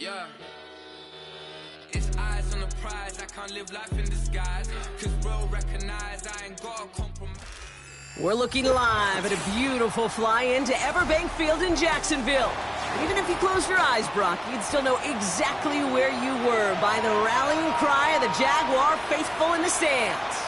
Yeah. It's eyes on the prize. I can't live life in disguise. Cause bro recognize I ain't got a compromise. We're looking live at a beautiful fly-in to Everbank Field in Jacksonville. Even if you close your eyes, Brock, you'd still know exactly where you were by the rallying cry of the Jaguar faithful in the stands.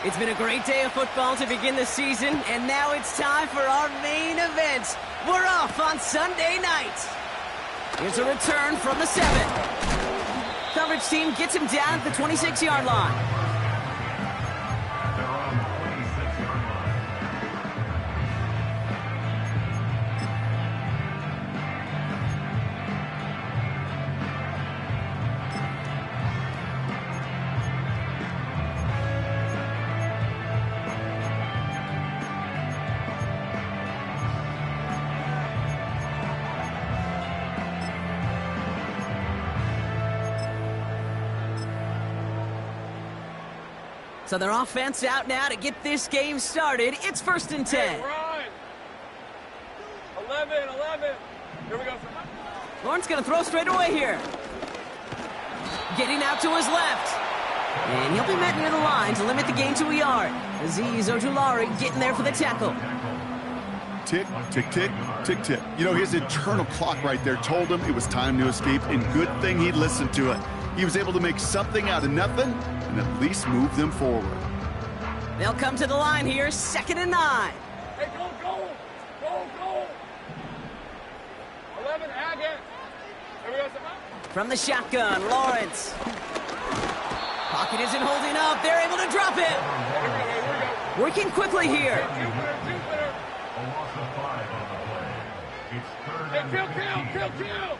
It's been a great day of football to begin the season, and now it's time for our main event. We're off on Sunday night. Here's a return from the 7. Coverage team gets him down at the 26-yard line. So their offense out now to get this game started. It's 1st and 10. Hey, Ryan. 11. Here we go. Lawrence going to throw straight away here. Getting out to his left. And he'll be met near the line to limit the gain to a yard. Azeez Ojulari getting there for the tackle. Tick, tick, tick, tick, tick. You know, his internal clock right there told him it was time to escape, and good thing he listened to it. He was able to make something out of nothing and at least move them forward. They'll come to the line here, 2nd and 9. Hey, go! 11, again. Here we go. From the shotgun, Lawrence. Pocket isn't holding up. They're able to drop it. Here we go. Working quickly here. Hey, kill.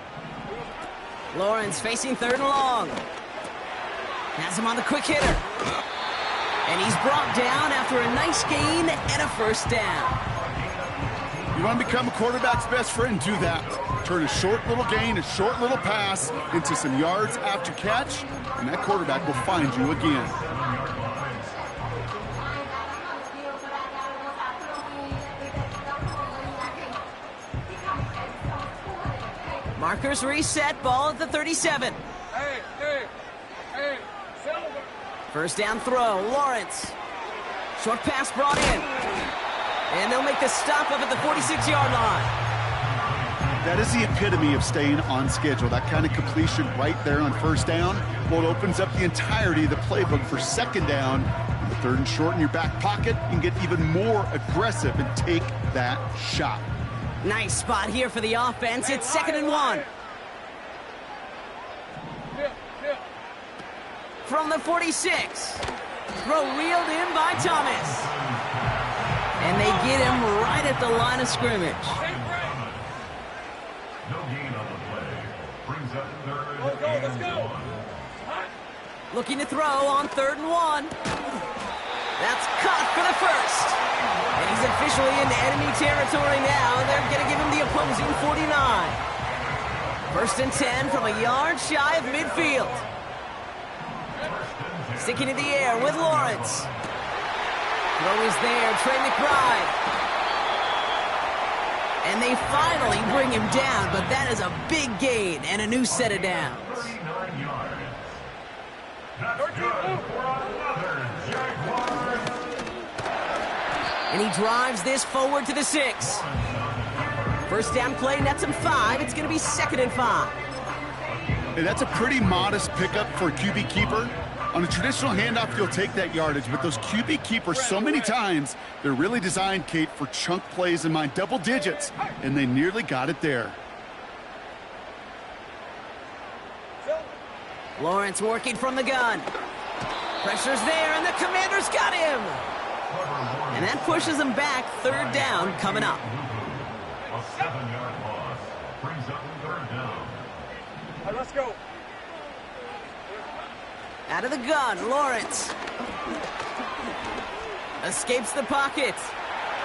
Lawrence facing 3rd and long. Has him on the quick hitter. And he's brought down after a nice gain and a 1st down. You want to become a quarterback's best friend? Do that. Turn a short little gain, a short little pass into some yards after catch, and that quarterback will find you again. Markers reset, ball at the 37. Hey, Silver. 1st down throw, Lawrence. Short pass brought in. And they'll make the stop up at the 46-yard line. That is the epitome of staying on schedule. That kind of completion right there on 1st down. Well, it opens up the entirety of the playbook for 2nd down. The 3rd and short in your back pocket, you can get even more aggressive and take that shot. Nice spot here for the offense. It's 2nd and 1. From the 46. Throw reeled in by Thomas. And they get him right at the line of scrimmage. No gain on the play. Brings up 3rd Let's go. and 1. Looking to throw on 3rd and 1. That's caught for the 1st. And he's officially into enemy territory now. They're going to give him the opposing 49. 1st and 10 from a yard shy of midfield. Sticking in the air with Lawrence. Throw is there, Trey McBride. And they finally bring him down, but that is a big gain and a new set of downs. 39 yards. That's good for another Jaguar. And he drives this forward to the 6. 1st down play, nets him 5. It's going to be 2nd and 5. Hey, that's a pretty modest pickup for a QB keeper. On a traditional handoff, you'll take that yardage, but those QB keepers, so many times, they're really designed, Kate, for chunk plays in mind, double digits, and they nearly got it there. Lawrence working from the gun. Pressure's there, and the Commanders got him. And that pushes them back. 3rd down coming up. A 7-yard loss. Brings up 3rd down. All right, let's go. Out of the gun, Lawrence. Escapes the pocket.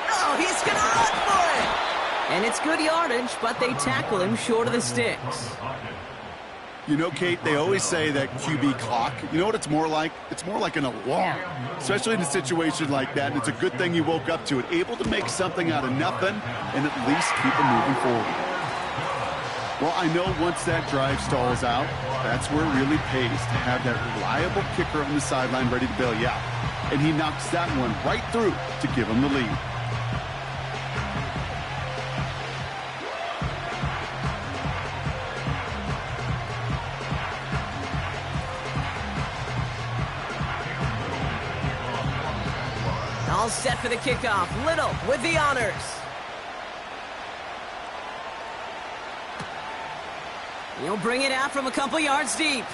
Oh, he's going to run for it. And it's good yardage, but they tackle him short of the sticks. You know, Kate, they always say that QB clock, you know what it's more like? It's more like an alarm, especially in a situation like that. And it's a good thing you woke up to it, able to make something out of nothing and at least keep them moving forward. Well, I know once that drive stalls out, that's where it really pays to have that reliable kicker on the sideline ready to bail you out. And he knocks that one right through to give him the lead. All set for the kickoff. Little with the honors. He'll bring it out from a couple yards deep.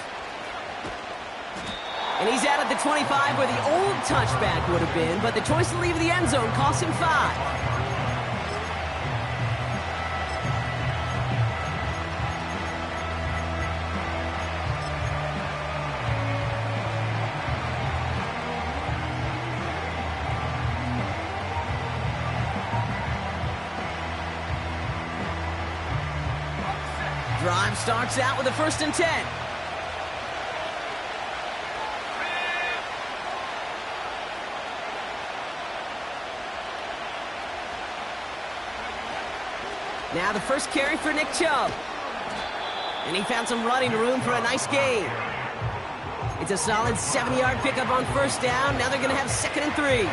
And he's out at the 25 where the old touchback would have been, but the choice to leave the end zone cost him 5. Drive starts out with a 1st and 10. Now the first carry for Nick Chubb. And he found some running room for a nice gain. It's a solid 70-yard pickup on 1st down. Now they're going to have 2nd and 3.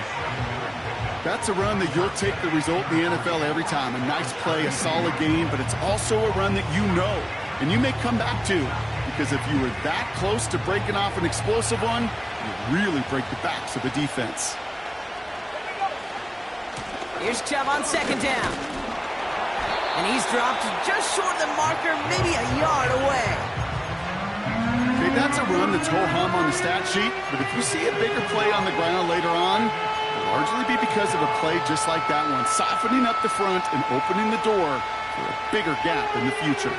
That's a run that you'll take the result in the NFL every time. A nice play, a solid gain, but it's also a run that you know and you may come back to, because if you were that close to breaking off an explosive one, you really break the backs of the defense. Here's Chubb on 2nd down. And he's dropped just short of the marker, maybe a yard away. Okay, that's a run that's ho-hum on the stat sheet, but if you see a bigger play on the ground later on, it'll largely be because of a play just like that one, softening up the front and opening the door for a bigger gap in the future.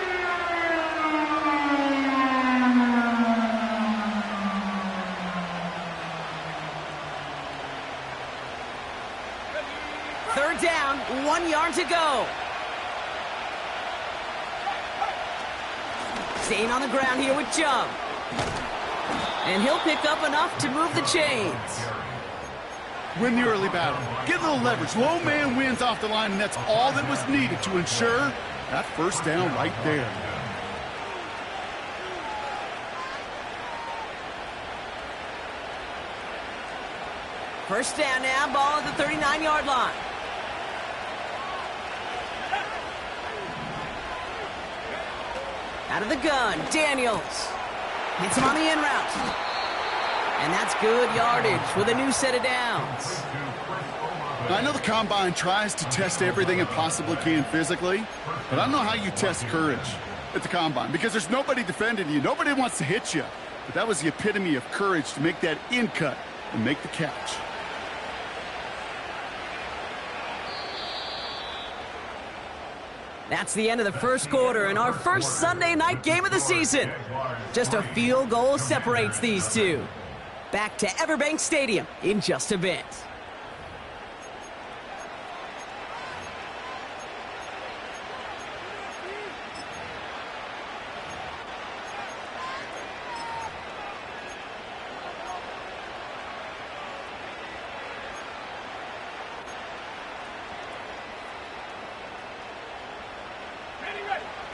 Third down, 1 yard to go. Staying on the ground here with Chubb. And he'll pick up enough to move the chains. Win the early battle. Get a little leverage. Low man wins off the line, and that's all that was needed to ensure that 1st down right there. First down now, ball at the 39-yard line. Out of the gun, Daniels. Hits him on the in route. And that's good yardage with a new set of downs. I know the Combine tries to test everything it possibly can physically, but I don't know how you test courage at the Combine, because there's nobody defending you. Nobody wants to hit you. But that was the epitome of courage to make that in cut and make the catch. That's the end of the first quarter and our first Sunday night game of the season. Just a field goal separates these two. Back to Everbank Stadium in just a bit.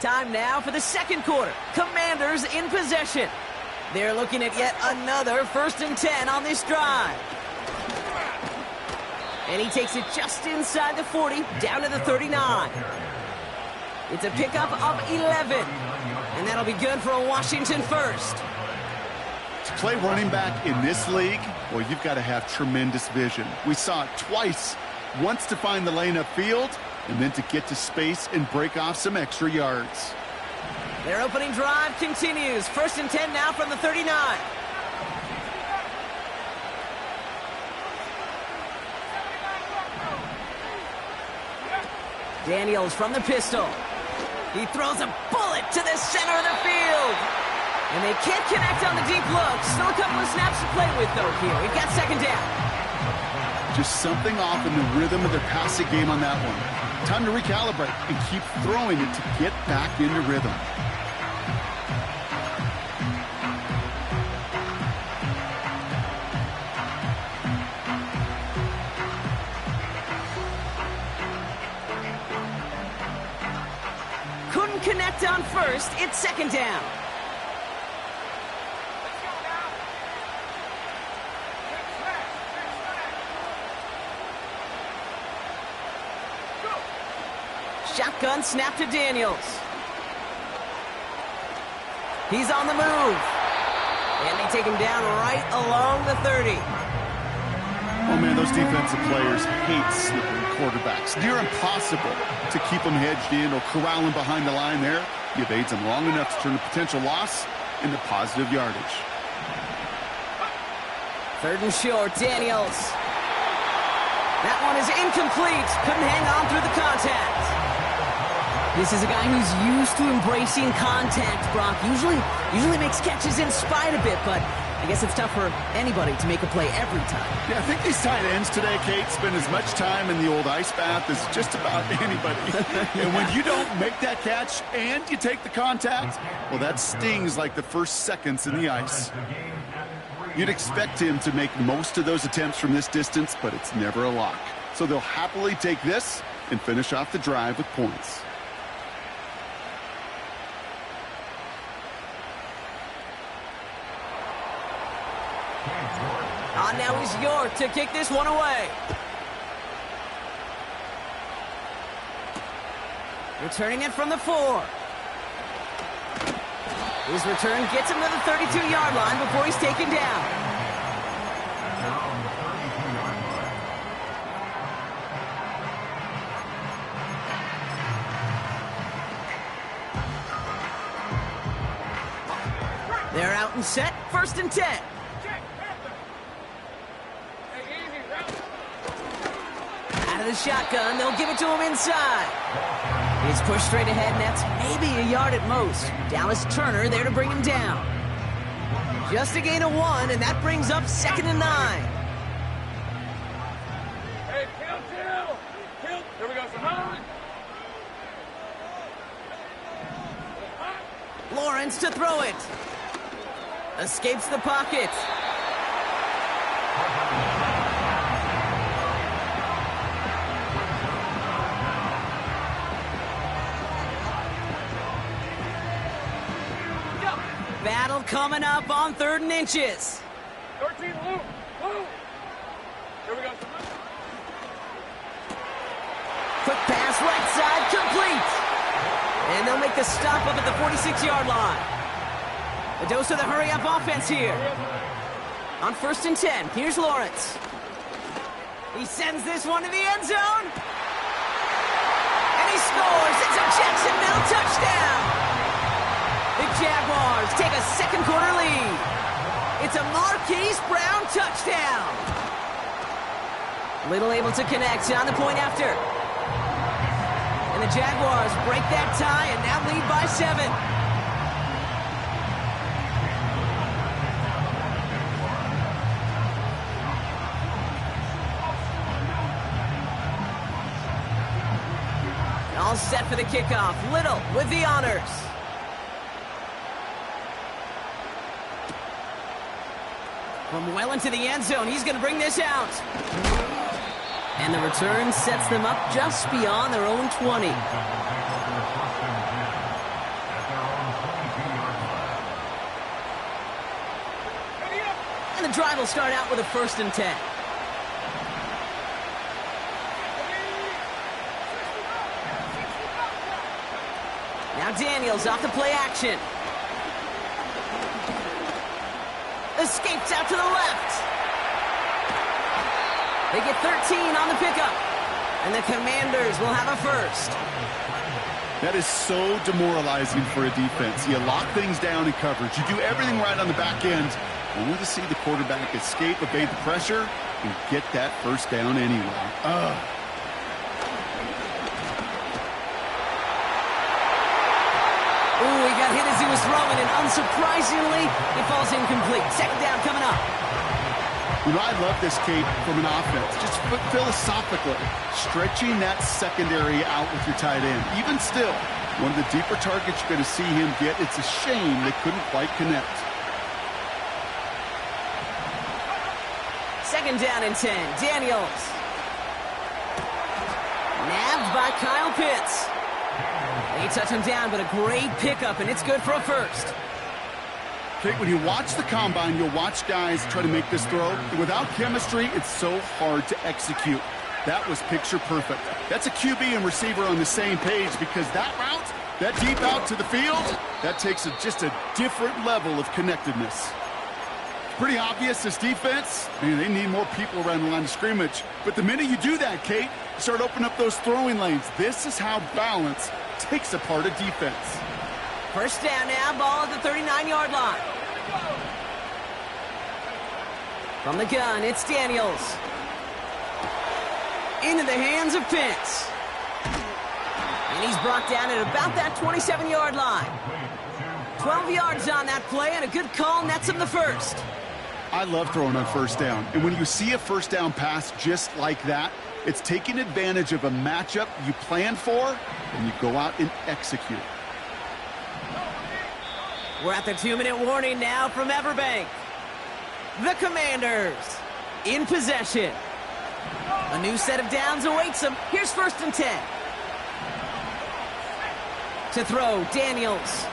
Time now for the second quarter. Commanders in possession. They're looking at yet another 1st and 10 on this drive. And he takes it just inside the 40, down to the 39. It's a pickup of 11. And that'll be good for a Washington first. To play running back in this league, well, you've got to have tremendous vision. We saw it twice. Once to find the lane upfield, and then to get to space and break off some extra yards. Their opening drive continues. 1st and 10 now from the 39. Daniels from the pistol. He throws a bullet to the center of the field. And they can't connect on the deep look. Still a couple of snaps to play with, though, here. We've got 2nd down. Just something off in the rhythm of their passing game on that one. Time to recalibrate and keep throwing it to get back into rhythm. Couldn't connect on first. It's second down. Shotgun snap to Daniels. He's on the move. And they take him down right along the 30. Oh, man, those defensive players hate slippery quarterbacks. Near impossible to keep them hedged in or corral them behind the line there. He evades them long enough to turn a potential loss into positive yardage. Third and short, Daniels. That one is incomplete. Couldn't hang on through the contact. This is a guy who's used to embracing contact, Brock. Usually makes catches in spite of it, but I guess it's tough for anybody to make a play every time. Yeah, I think these tight ends today, Kate, spend as much time in the old ice bath as just about anybody. And when you don't make that catch and you take the contact, well, that stings like the first seconds in the ice. You'd expect him to make most of those attempts from this distance, but it's never a lock. So they'll happily take this and finish off the drive with points. Now is York to kick this one away. Returning it from the 4. His return gets him to the 32-yard line before he's taken down. They're out and set. First and 10. Out of the shotgun, they'll give it to him inside. He's pushed straight ahead, and that's maybe a yard at most. Dallas Turner there to bring him down. Just a gain of 1, and that brings up 2nd and 9. Hey, kill. Here we go, Simone. Lawrence to throw it. Escapes the pocket. Battle coming up on 3rd and inches. 13, Luke. Here we go. Quick pass right side, complete. And they'll make the stop up at the 46-yard line. A dose of the hurry-up offense here. On 1st and 10, here's Lawrence. He sends this one to the end zone. And he scores. It's a Jacksonville touchdown. The Jaguars take a second-quarter lead. It's a Marquise Brown touchdown. Little able to connect on the point after. And the Jaguars break that tie and now lead by 7. All set for the kickoff. Little with the honors. From well into the end zone, he's going to bring this out. And the return sets them up just beyond their own 20. And the drive will start out with a 1st and 10. Now Daniels off the play action. Escapes out to the left. They get 13 on the pickup. And the Commanders will have a first. That is so demoralizing for a defense. You lock things down in coverage. You do everything right on the back end, only to see the quarterback escape, evade the pressure, and get that first down anyway. Ooh, he got hit as he was throwing, and unsurprisingly, it falls incomplete. 2nd down coming up. You know, I love this, Kate, from an offense. Just philosophically, stretching that secondary out with your tight end. Even still, one of the deeper targets you're going to see him get. It's a shame they couldn't quite connect. Second down and 10. Daniels. Nabbed by Kyle Pitts. They touch him down, but a great pickup, and it's good for a first. Kate, when you watch the combine, you'll watch guys try to make this throw. Without chemistry, it's so hard to execute. That was picture perfect. That's a QB and receiver on the same page, because that route, that deep out to the field, that takes just a different level of connectedness. Pretty obvious, this defense, they need more people around the line of scrimmage. But the minute you do that, Kate, you start opening up those throwing lanes. This is how balance takes apart a defense. First down now, ball at the 39-yard line. From the gun, it's Daniels. Into the hands of Pitts. And he's brought down at about that 27-yard line. 12 yards on that play, and a good call nets him the first. I love throwing on first down. And when you see a first down pass just like that, it's taking advantage of a matchup you plan for, and you go out and execute. We're at the 2-minute warning now from Everbank. The Commanders in possession. A new set of downs awaits them. Here's first and 10. To throw, Daniels.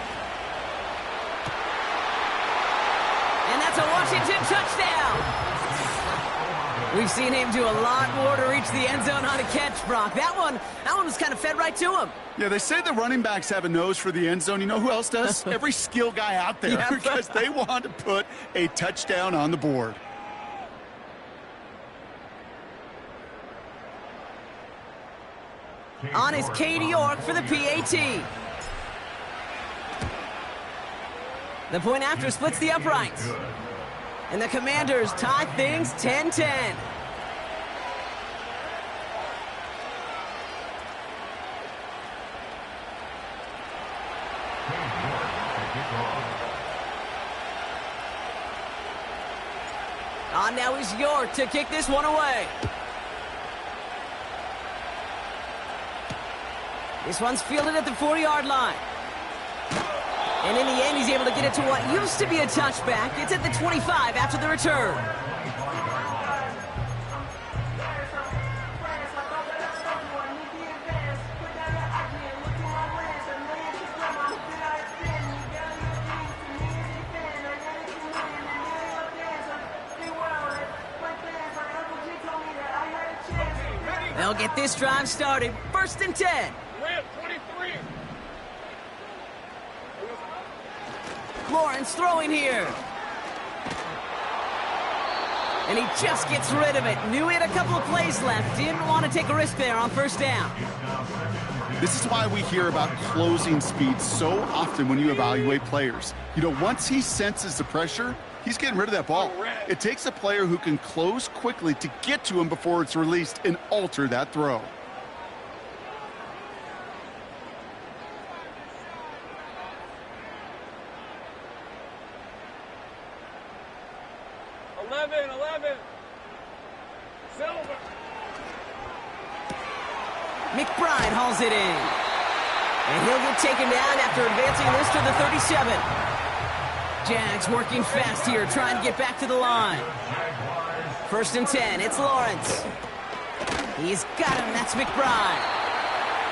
And that's a Washington touchdown. We've seen him do a lot more to reach the end zone on a catch, Brock. That one was kind of fed right to him. Yeah, they say the running backs have a nose for the end zone. You know who else does? Every skill guy out there, because they want to put a touchdown on the board. On is Katie York for the PAT. The point after splits the uprights. And the Commanders tie things 10-10. On now is York to kick this one away. This one's fielded at the 40-yard line. And in the end, he's able to get it to what used to be a touchback. It's at the 25 after the return. They'll get this drive started. First and 10. Lawrence throwing here. And he just gets rid of it. Knew he had a couple of plays left. Didn't want to take a risk there on first down. This is why we hear about closing speed so often when you evaluate players. You know, once he senses the pressure, he's getting rid of that ball. It takes a player who can close quickly to get to him before it's released and alter that throw. McBride hauls it in. And he'll get taken down after advancing this to the 37. Jags working fast here, trying to get back to the line. First and 10, it's Lawrence. He's got him, that's McBride.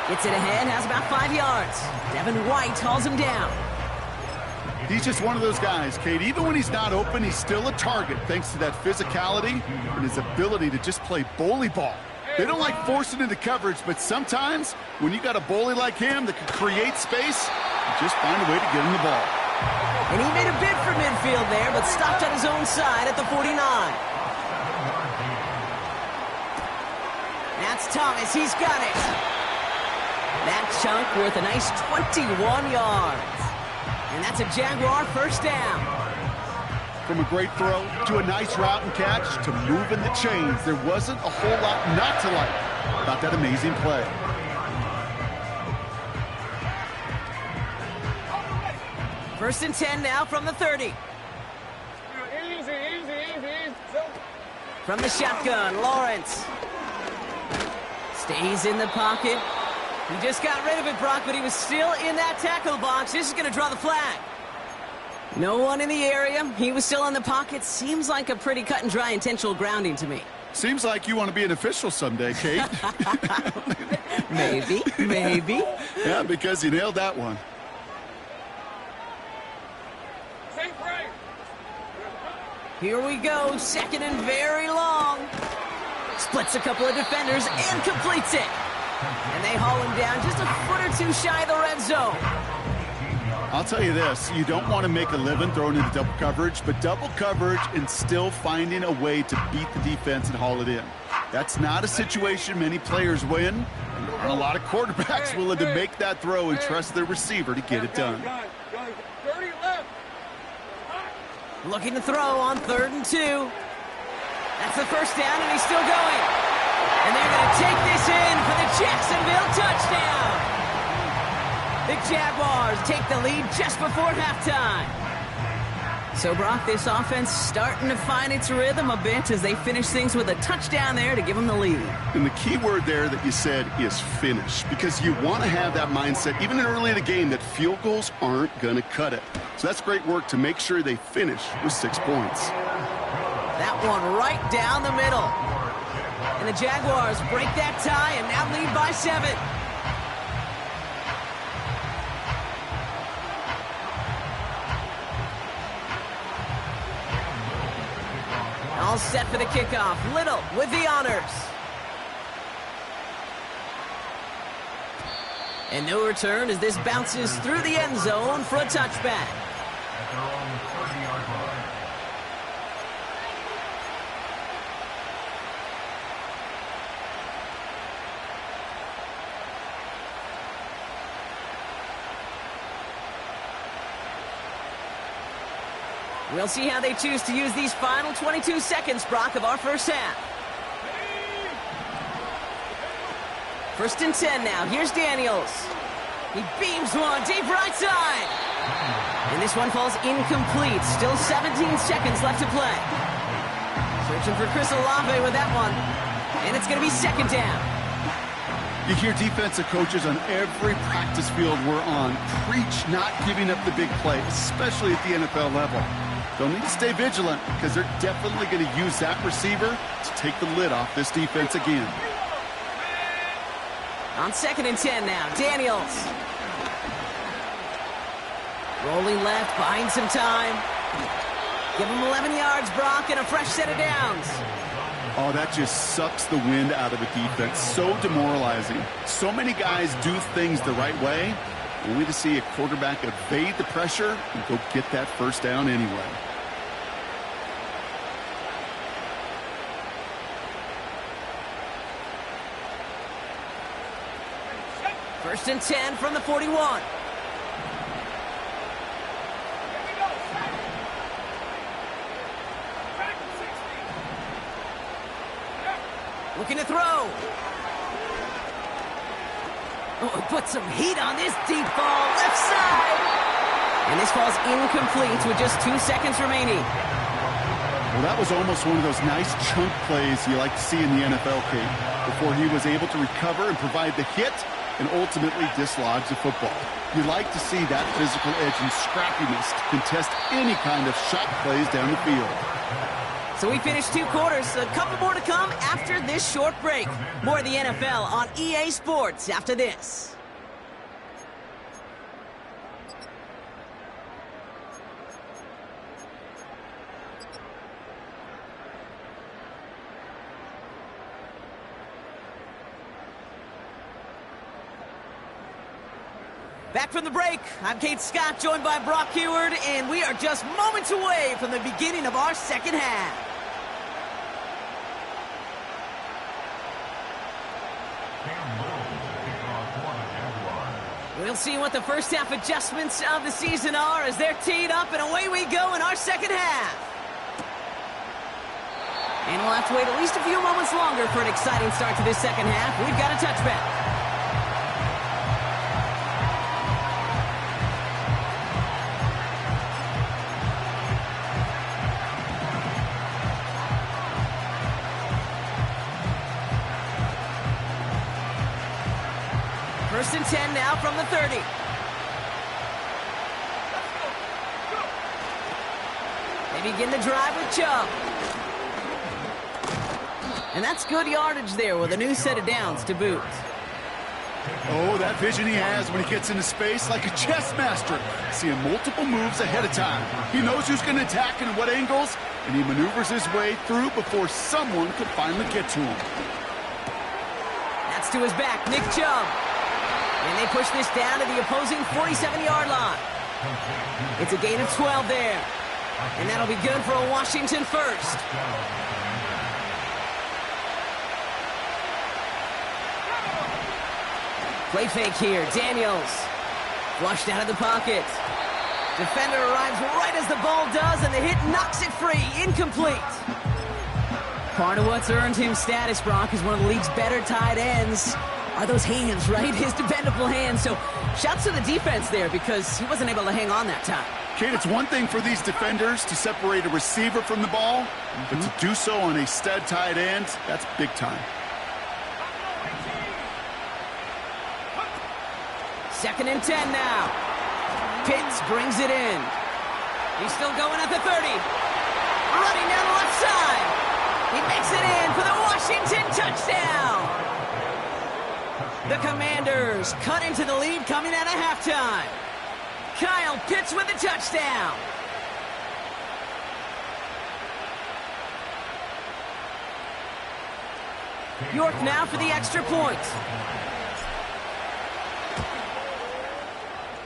Gets it ahead, has about 5 yards. Devin White hauls him down. He's just one of those guys, Kate. Even when he's not open, he's still a target thanks to that physicality and his ability to just play bully ball. They don't like forcing into coverage, but sometimes when you got a bully like him that can create space, you just find a way to get him the ball. And he made a bid for midfield there, but stopped on his own side at the 49. That's Thomas, he's got it. That chunk worth a nice 21 yards. And that's a Jaguar first down. From a great throw to a nice route and catch to moving the chains, there wasn't a whole lot not to like about that amazing play. First and 10 now from the 30. Easy. From the shotgun, Lawrence. Stays in the pocket. He just got rid of it, Brock, but he was still in that tackle box. This is going to draw the flag. No one in the area. He was still in the pocket. Seems like a pretty cut and dry intentional grounding to me. Seems like you want to be an official someday, Kate. Maybe. Yeah, because you nailed that one. Here we go, second and very long. Splits a couple of defenders and completes it. And they haul him down just a foot or two shy of the red zone. I'll tell you this, you don't want to make a living throwing into double coverage, but double coverage and still finding a way to beat the defense and haul it in. That's not a situation many players win, and there aren't a lot of quarterbacks willing to make that throw and trust their receiver to get it done. 30 left. Looking to throw on 3rd and 2. That's the first down, and he's still going. And they're going to take this in for the Jacksonville touchdown. The Jaguars take the lead just before halftime. So, Brock, this offense starting to find its rhythm a bit as they finish things with a touchdown there to give them the lead. And the key word there that you said is finish, because you want to have that mindset, even early in the game, that field goals aren't going to cut it. So that's great work to make sure they finish with 6 points. That one right down the middle. And the Jaguars break that tie and now lead by 7. All set for the kickoff. Little with the honors. And no return as this bounces through the end zone for a touchback. At their own 30-yard line. We'll see how they choose to use these final 22 seconds, Brock, of our first half. 1st and 10 now. Here's Daniels. He beams one deep right side. And this one falls incomplete. Still 17 seconds left to play. Searching for Chris Olave with that one. And it's going to be 2nd down. You hear defensive coaches on every practice field we're on preach not giving up the big play, especially at the NFL level. They'll need to stay vigilant because they're definitely going to use that receiver to take the lid off this defense again. On 2nd and 10 now, Daniels. Rolling left, buying some time. Give him 11 yards, Brock, and a fresh set of downs. Oh, that just sucks the wind out of a defense. So demoralizing. So many guys do things the right way, only to see a quarterback evade the pressure and go get that first down anyway. First and 10 from the 41. Looking to throw. Oh, put some heat on this deep ball, left side. And this falls incomplete with just 2 seconds remaining. Well, that was almost one of those nice chunk plays you like to see in the NFL, Kate, before he was able to recover and provide the hit and ultimately dislodge the football. You like to see that physical edge and scrappiness to contest any kind of shot plays down the field. So we finished 2 quarters. A couple more to come after this short break. More of the NFL on EA Sports after this. Back from the break, I'm Kate Scott, joined by Brock Heward, and we are just moments away from the beginning of our second half. We'll see what the first half adjustments of the season are as they're teed up, and away we go in our second half. And we'll have to wait at least a few moments longer for an exciting start to this second half. We've got a touchback. First and 10 now from the 30. They begin the drive with Chubb. And that's good yardage there with a new set of downs to boot. Oh, that vision he has when he gets into space like a chess master, seeing multiple moves ahead of time. He knows who's going to attack and what angles, and he maneuvers his way through before someone could finally get to him. That's to his back, Nick Chubb. And they push this down to the opposing 47-yard line. It's a gain of 12 there. And that'll be good for a Washington first. Play fake here, Daniels. Flushed out of the pocket. Defender arrives right as the ball does, and the hit knocks it free. Incomplete. Part of what's earned him status, Brock, is one of the league's better tight ends. Are those hands, right? His dependable hands. So shouts to the defense there because he wasn't able to hang on that time. Kate, it's one thing for these defenders to separate a receiver from the ball, but to do so on a stud tight end, that's big time. Second and 10 now. Pitts brings it in. He's still going at the 30. Running down the left side. He makes it in for the Washington touchdown. The Commanders cut into the lead coming out of halftime. Kyle Pitts with the touchdown. York now for the extra point.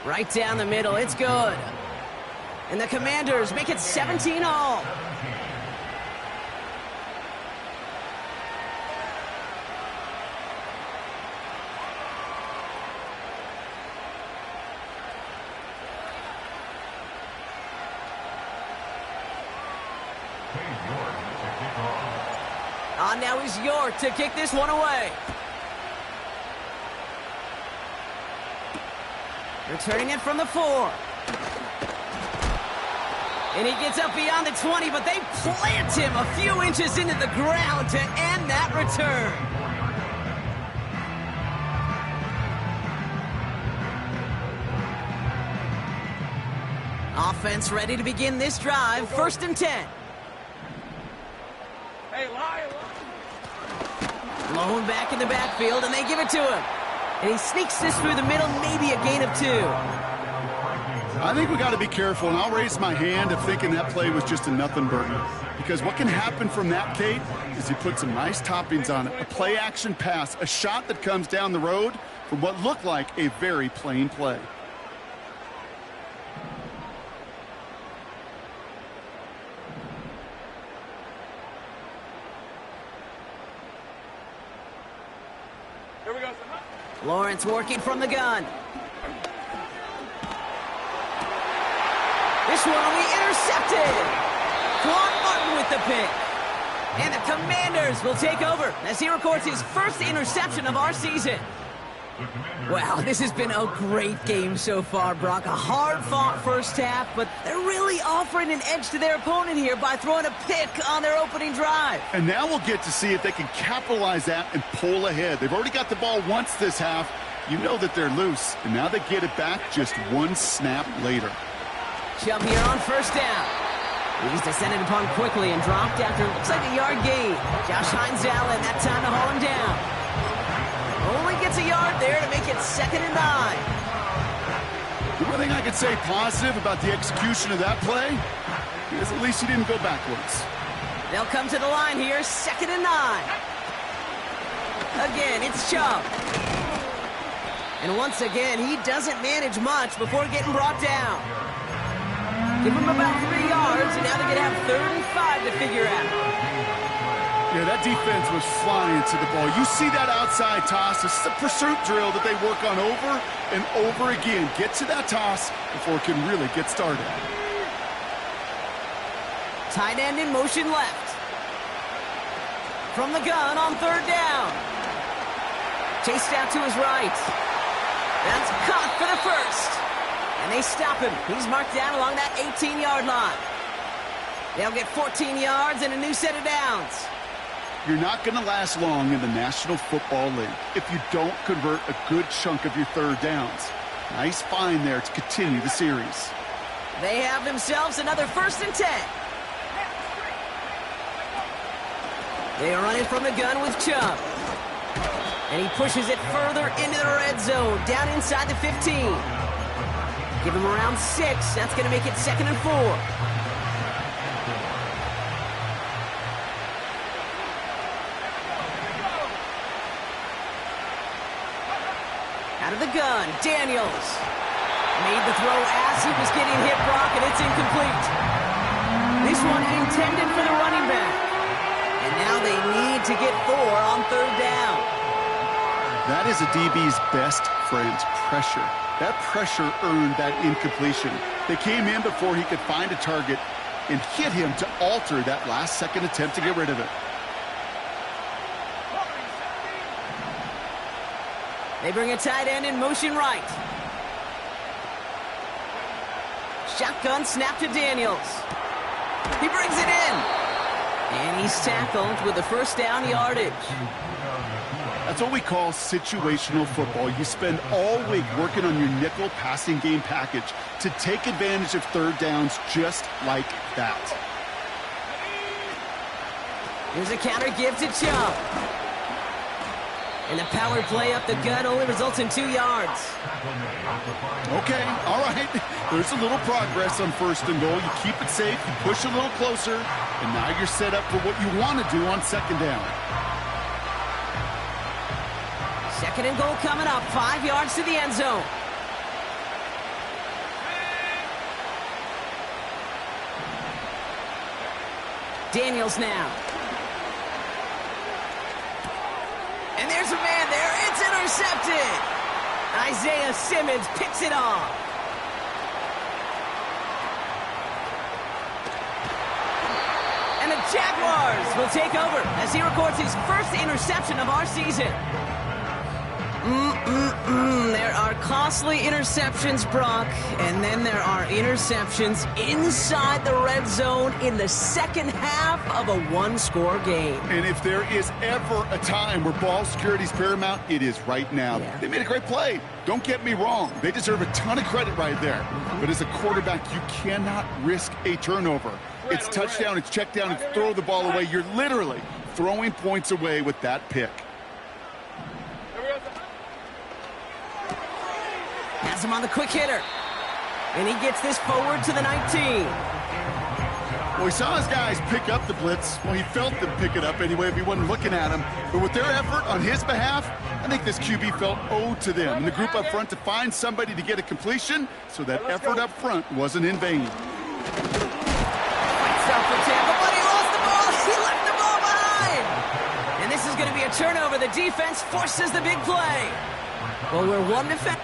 Right down the middle, it's good. And the Commanders make it 17-all. On now is York to kick this one away. Returning it from the 4. And he gets up beyond the 20, but they plant him a few inches into the ground to end that return. Offense ready to begin this drive. First and 10. Hey, lie. Blown back in the backfield, and they give it to him. And he sneaks this through the middle, maybe a gain of 2. I think we got to be careful, and I'll raise my hand if thinking that play was just a nothing burger. Because what can happen from that, Kate, is he put some nice toppings on it. A play-action pass, a shot that comes down the road from what looked like a very plain play. Here we go. Lawrence working from the gun. This one will be intercepted. Quan Martin with the pick. And the Commanders will take over as he records his first interception of our season. Wow, this has been a great game so far, Brock. A hard-fought first half, but they're really offering an edge to their opponent here by throwing a pick on their opening drive. And now we'll get to see if they can capitalize that and pull ahead. They've already got the ball once this half. You know that they're loose, and now they get it back just one snap later. Chubb here on first down. He's descended upon quickly and dropped after it looks like a yard gain. Josh Hines Allen, that time to haul him down. Only gets a yard there to make it 2nd and 9. The one thing I could say positive about the execution of that play is at least he didn't go backwards. They'll come to the line here, 2nd and 9. Again, it's Chubb. And once again, he doesn't manage much before getting brought down. Give him about 3 yards, and now they're going to have 3rd and 5 to figure out. Yeah, that defense was flying into the ball. You see that outside toss. This is a pursuit drill that they work on over and over again. Get to that toss before it can really get started. Tight end in motion left. From the gun on 3rd down. Chased out to his right. That's caught for the first. And they stop him. He's marked down along that 18-yard line. They'll get 14 yards and a new set of downs. You're not going to last long in the National Football League if you don't convert a good chunk of your third downs. Nice find there to continue the series. They have themselves another 1st and 10. They are running from the gun with Chubb. And he pushes it further into the red zone, down inside the 15. Give him around 6. That's going to make it 2nd and 4. Out of the gun, Daniels. Made the throw as he was getting hit, Brock, and it's incomplete. This one intended for the running back. And now they need to get 4 on 3rd down. That is a DB's best friend, pressure. That pressure earned that incompletion. They came in before he could find a target and hit him to alter that last-second attempt to get rid of it. They bring a tight end in motion right. Shotgun snap to Daniels. He brings it in. And he's tackled with the 1st down yardage. That's what we call situational football. You spend all week working on your nickel passing game package to take advantage of 3rd downs just like that. Here's a counter give to Chubb. And the power play up the gut only results in 2 yards. Okay, all right. There's a little progress on 1st and goal. You keep it safe, you push a little closer, and now you're set up for what you want to do on 2nd down. 2nd and goal coming up, 5 yards to the end zone. Daniels now. And there's a man there. It's intercepted. Isaiah Simmons picks it off. And the Jaguars will take over as he records his 1st interception of our season. There are costly interceptions, Brock, and then there are interceptions inside the red zone in the 2nd half of a 1-score game. And if there is ever a time where ball security is paramount, it is right now. Yeah. They made a great play. Don't get me wrong. They deserve a ton of credit right there. But as a quarterback, you cannot risk a turnover. It's touchdown, it's check down, it's throw the ball away. You're literally throwing points away with that pick. Has him on the quick hitter. And he gets this forward to the 19. Well, he saw his guys pick up the blitz. Well, he felt them pick it up anyway if he wasn't looking at him. But with their effort on his behalf, I think this QB felt owed to them and the group up front to find somebody to get a completion, so that effort up front wasn't in vain. Fights out for Tampa, but he lost the ball. He left the ball behind. And this is going to be a turnover. The defense forces the big play. Well, we're 1 defense.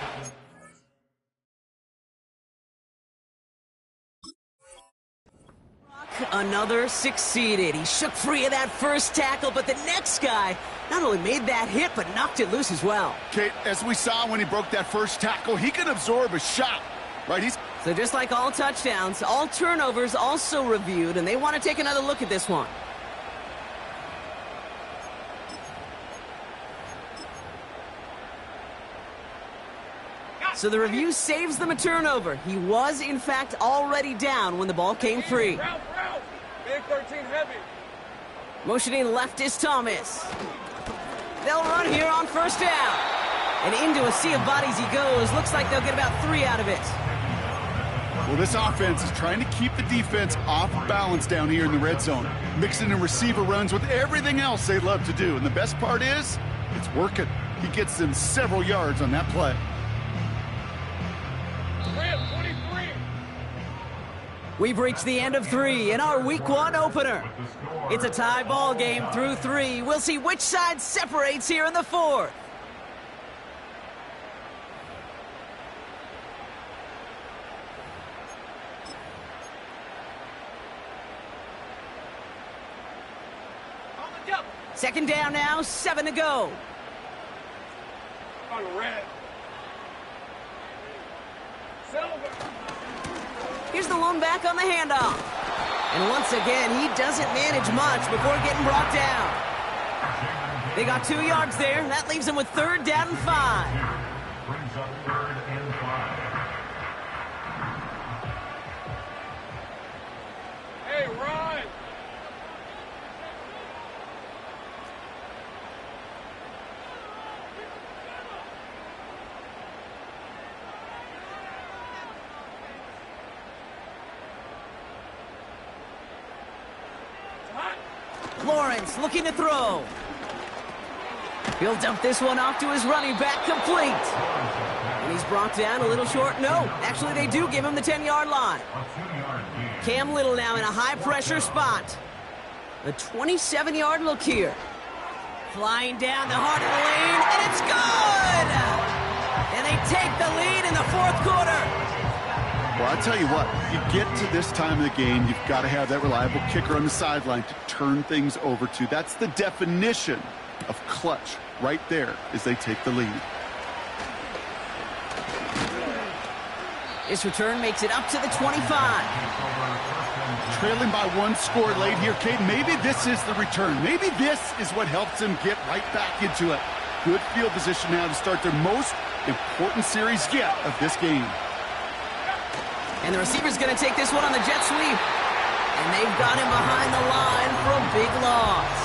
Another succeeded. He shook free of that 1st tackle, but the next guy not only made that hit, but knocked it loose as well. Kate, as we saw when he broke that 1st tackle, he can absorb a shot, right? So just like all touchdowns, all turnovers also reviewed, and they want to take another look at this one. So the review saves them a turnover. He was, in fact, already down when the ball came free. Big 13 heavy. Motioning left is Thomas. They'll run here on 1st down. And into a sea of bodies he goes. Looks like they'll get about 3 out of it. Well, this offense is trying to keep the defense off balance down here in the red zone, mixing in receiver runs with everything else they love to do. And the best part is, it's working. He gets them several yards on that play. 23. We've reached the end of 3 in our Week 1 opener. It's a tie ball game through 3. We'll see which side separates here in the 4th. Second down now, 7 to go. On the red. Silver. Here's the lone back on the handoff. And once again, he doesn't manage much before getting brought down. They got 2 yards there. That leaves them with 3rd down and 5. Brings up 3rd and 5. Hey, run! Lawrence looking to throw. He'll dump this one off to his running back, complete. And he's brought down a little short. No, actually they do give him the 10-yard line. Cam Little now in a high-pressure spot. The 27-yard look here. Flying down the heart of the lane, and it's good! And they take the lead in the 4th quarter. Well, I tell you what, you get to this time of the game, you've got to have that reliable kicker on the sideline to turn things over to. That's the definition of clutch right there as they take the lead. This return makes it up to the 25. Trailing by 1 score late here, Kate. Maybe this is the return. Maybe this is what helps them get right back into it. Good field position now to start their most important series yet of this game. And the receiver's going to take this one on the jet sweep. And they've got him behind the line for a big loss.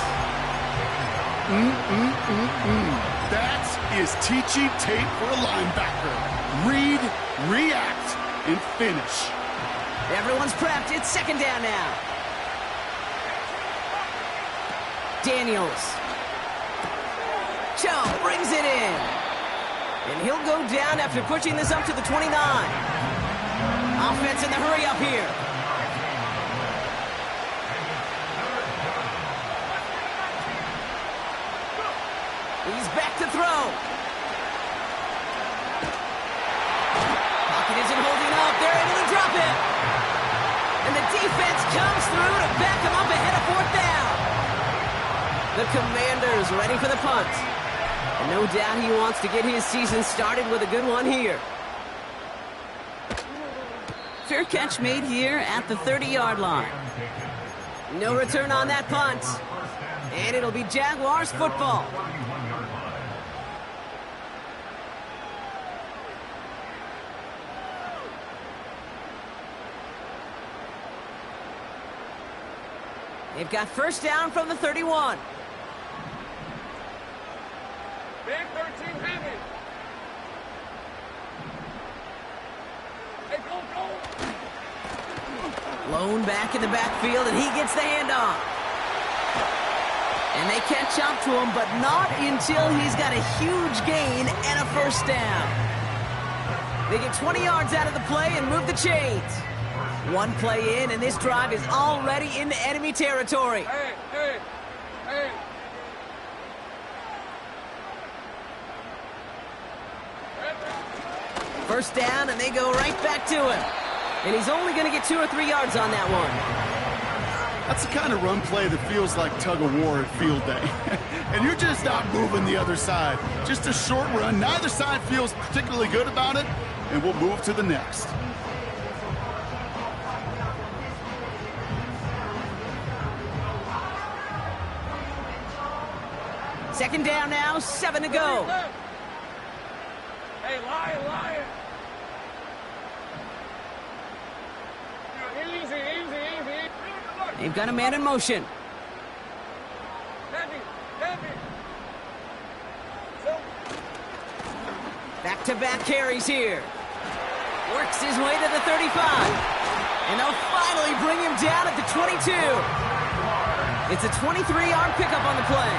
That is teaching tape for a linebacker. Read, react, and finish. Everyone's prepped. It's 2nd down now. Daniels. Cho brings it in. And he'll go down after pushing this up to the 29. Offense in the hurry up here. He's back to throw. Pocket isn't holding up. They're able to drop it. And the defense comes through to back him up ahead of 4th down. The Commanders ready for the punt. And no doubt he wants to get his season started with a good one here. Fair catch made here at the 30-yard line. No return on that punt. And it'll be Jaguars football. They've got 1st down from the 31. Big 13 heavy. Hey, go! Lone back in the backfield, and he gets the handoff. And they catch up to him, but not until he's got a huge gain and a 1st down. They get 20 yards out of the play and move the chains. 1 play in, and this drive is already into enemy territory. Hey! 1st down, and they go right back to him. And he's only going to get 2 or 3 yards on that one. That's the kind of run play that feels like tug-of-war at field day. And you're just not moving the other side. Just a short run. Neither side feels particularly good about it, and we'll move to the next. Second down now, 7 to go. Hey, Lion! Easy. They've got a man in motion. Heavy. Back-to-back carries here. Works his way to the 35. And they'll finally bring him down at the 22. It's a 23-yard pickup on the play.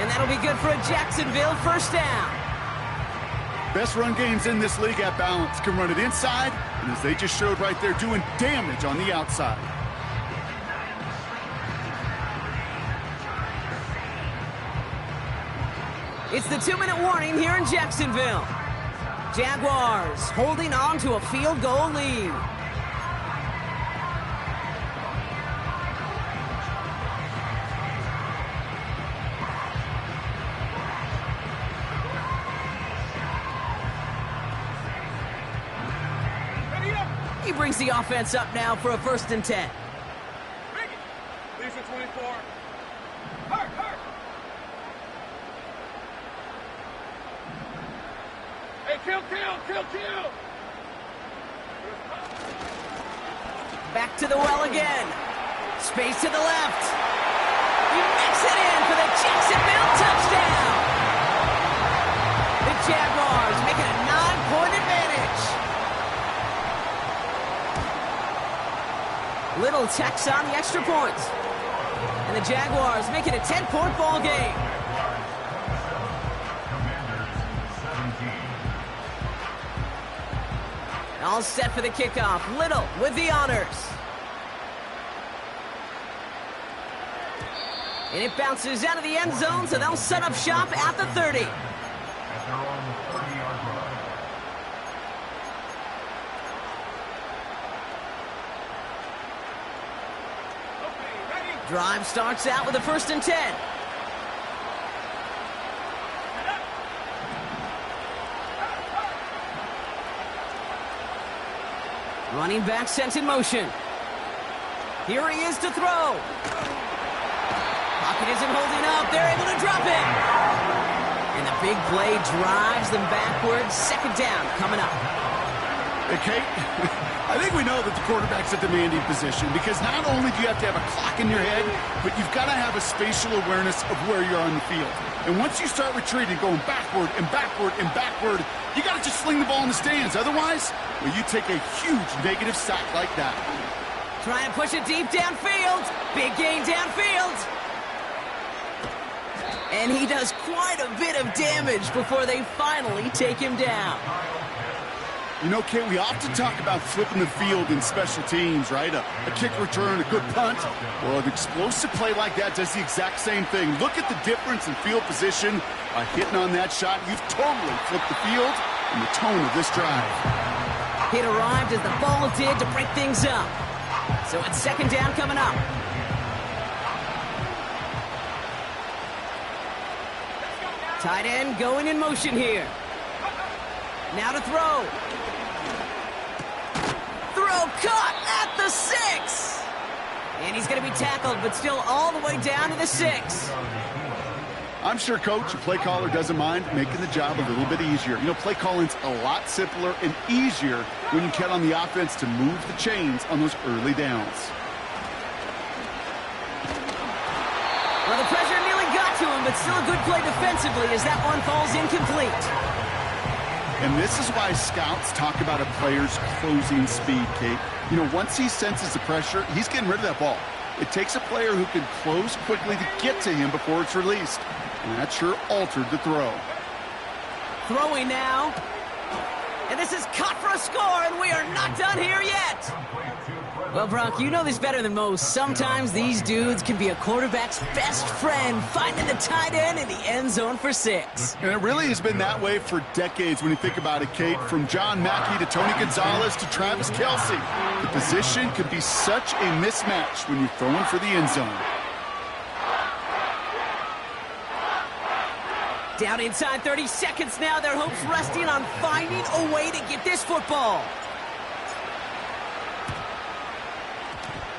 And that'll be good for a Jacksonville 1st down. Best run games in this league at balance can run it inside, and as they just showed right there, doing damage on the outside. It's the 2-minute warning here in Jacksonville. Jaguars holding on to a field goal lead. He brings the offense up now for a 1st and 10. Lisa 24. Hurt. Kill! Back to the well again. Space to the left. He makes it in for the Jacksonville touchdown. The Jaguars make it a 9-point advantage. Little tax on the extra point. And the Jaguars make it a 10-point ball game. All set for the kickoff. Little with the honors. And it bounces out of the end zone, so they'll set up shop at the 30. At their own 30-yard line. Drive starts out with a 1st and 10. Running back sent in motion. Here he is to throw. Pocket isn't holding up. They're able to drop it. And the big play drives them backwards. 2nd down coming up. Hey, Kate, I think we know that the quarterback's a demanding position because not only do you have to have a clock in your head, but you've got to have a spatial awareness of where you're on the field. And once you start retreating, going backward and backward and backward, you got to just sling the ball in the stands. Otherwise, well, you take a huge negative sack like that. Trying to push it deep downfield. Big gain downfield. And he does quite a bit of damage before they finally take him down. You know, Kate, we often talk about flipping the field in special teams, right? A kick return, a good punt. Well, an explosive play like that does the exact same thing. Look at the difference in field position. By hitting on that shot, you've totally flipped the field and the tone of this drive. Hit arrived as the ball did to break things up. So it's 2nd down coming up. Tight end going in motion here. Now to throw. Throw caught at the 6. And he's going to be tackled, but still all the way down to the 6. I'm sure, Coach, a play caller doesn't mind making the job a little bit easier. You know, play calling's a lot simpler and easier when you count on the offense to move the chains on those early downs. Well, the pressure nearly got to him, but still a good play defensively as that one falls incomplete. And this is why scouts talk about a player's closing speed, Kate. You know, once he senses the pressure, he's getting rid of that ball. It takes a player who can close quickly to get to him before it's released. And that sure altered the throw. Throwing now. And this is caught for a score, and we are not done here yet. Well, Brock, you know this better than most. Sometimes these dudes can be a quarterback's best friend, finding the tight end in the end zone for 6. And it really has been that way for decades when you think about it, Kate. From John Mackey to Tony Gonzalez to Travis Kelce. The position can be such a mismatch when you're throwing for the end zone. Down inside 30 seconds now. Their hopes resting on finding a way to get this football.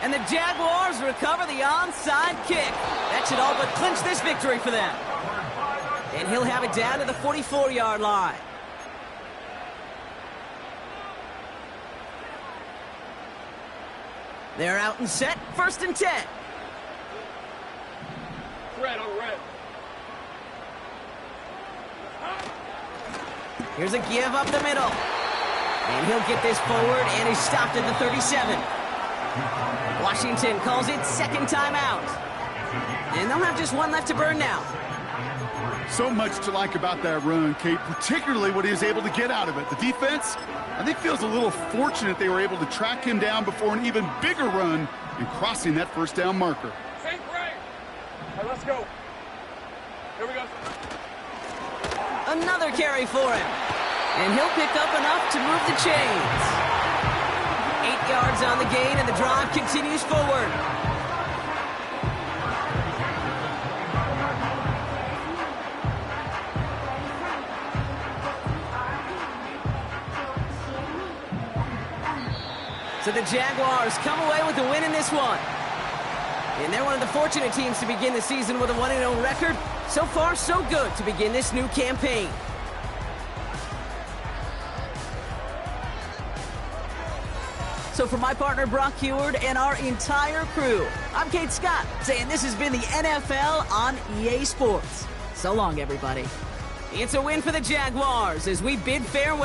And the Jaguars recover the onside kick. That should all but clinch this victory for them. And he'll have it down to the 44-yard line. They're out and set. 1st and 10. Red on red. Here's a give up the middle. And he'll get this forward, and he's stopped at the 37. Washington calls it 2nd timeout. And they'll have just one left to burn now. So much to like about that run, Kate, particularly what he was able to get out of it. The defense, I think, feels a little fortunate they were able to track him down before an even bigger run and crossing that 1st down marker. Saint Ray. All right, let's go. Here we go. Another carry for him. And he'll pick up enough to move the chains. 8 yards on the gain, and the drive continues forward. So the Jaguars come away with a win in this one. And they're one of the fortunate teams to begin the season with a 1-0 record. So far, so good to begin this new campaign. So for my partner Brock Heward and our entire crew, I'm Kate Scott, saying this has been the NFL on EA Sports. So long, everybody. It's a win for the Jaguars as we bid farewell